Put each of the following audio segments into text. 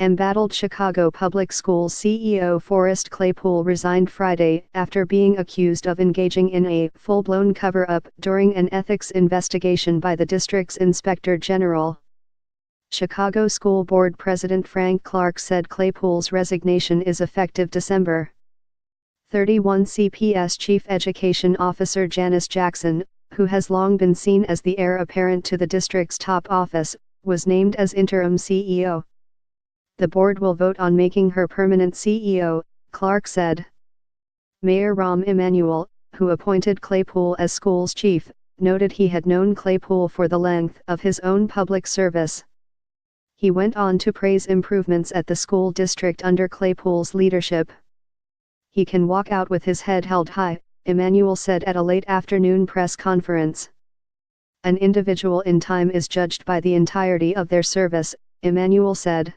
Embattled Chicago Public Schools CEO Forrest Claypool resigned Friday after being accused of engaging in a full-blown cover-up during an ethics investigation by the district's Inspector General. Chicago School Board President Frank Clark said Claypool's resignation is effective December 31. CPS Chief Education Officer Janice Jackson, who has long been seen as the heir apparent to the district's top office, was named as interim CEO. The board will vote on making her permanent CEO, Clark said. Mayor Rahm Emanuel, who appointed Claypool as school's chief, noted he had known Claypool for the length of his own public service. He went on to praise improvements at the school district under Claypool's leadership. He can walk out with his head held high, Emanuel said at a late afternoon press conference. An individual in time is judged by the entirety of their service, Emanuel said.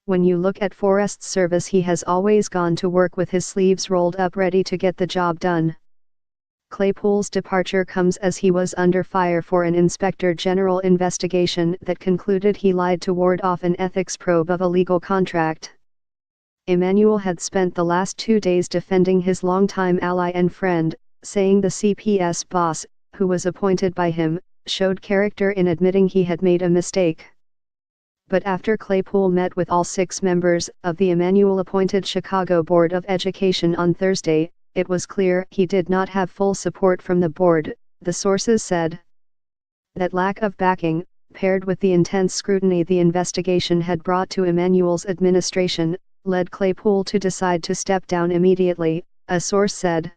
When you look at Forrest's service, he has always gone to work with his sleeves rolled up, ready to get the job done. Claypool's departure comes as he was under fire for an Inspector General investigation that concluded he lied to ward off an ethics probe of a legal contract. Emanuel had spent the last 2 days defending his longtime ally and friend, saying the CPS boss, who was appointed by him, showed character in admitting he had made a mistake. But after Claypool met with all 6 members of the Emanuel-appointed Chicago Board of Education on Thursday, it was clear he did not have full support from the board, the sources said. That lack of backing, paired with the intense scrutiny the investigation had brought to Emanuel's administration, led Claypool to decide to step down immediately, a source said.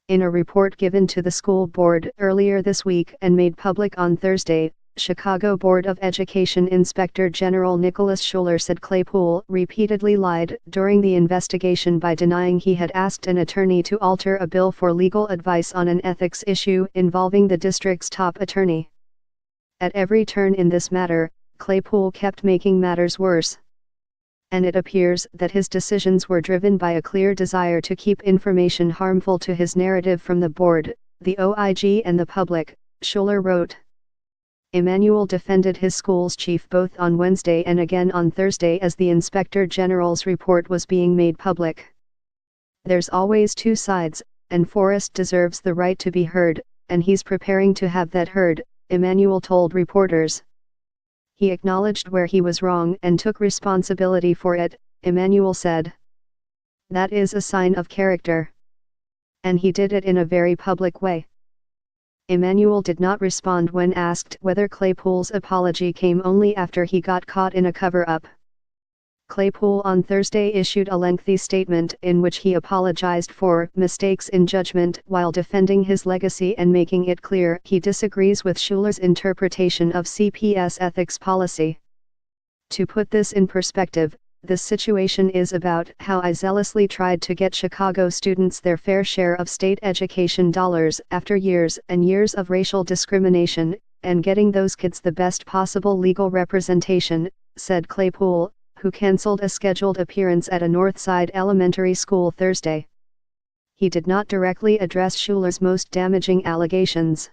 In a report given to the school board earlier this week and made public on Thursday, Chicago Board of Education Inspector General Nicholas Schuler said Claypool repeatedly lied during the investigation by denying he had asked an attorney to alter a bill for legal advice on an ethics issue involving the district's top attorney. At every turn in this matter, Claypool kept making matters worse. And it appears that his decisions were driven by a clear desire to keep information harmful to his narrative from the board, the OIG and the public, Schuler wrote. Emanuel defended his school's chief both on Wednesday and again on Thursday as the Inspector General's report was being made public. There's always 2 sides, and Forrest deserves the right to be heard, and he's preparing to have that heard, Emanuel told reporters. He acknowledged where he was wrong and took responsibility for it, Emanuel said. That is a sign of character. And he did it in a very public way. Emanuel did not respond when asked whether Claypool's apology came only after he got caught in a cover-up. Claypool on Thursday issued a lengthy statement in which he apologized for mistakes in judgment while defending his legacy and making it clear he disagrees with Schuler's interpretation of CPS ethics policy. To put this in perspective, this situation is about how I zealously tried to get Chicago students their fair share of state education dollars after years and years of racial discrimination, and getting those kids the best possible legal representation, said Claypool, who canceled a scheduled appearance at a Northside elementary school Thursday. He did not directly address Schuler's most damaging allegations.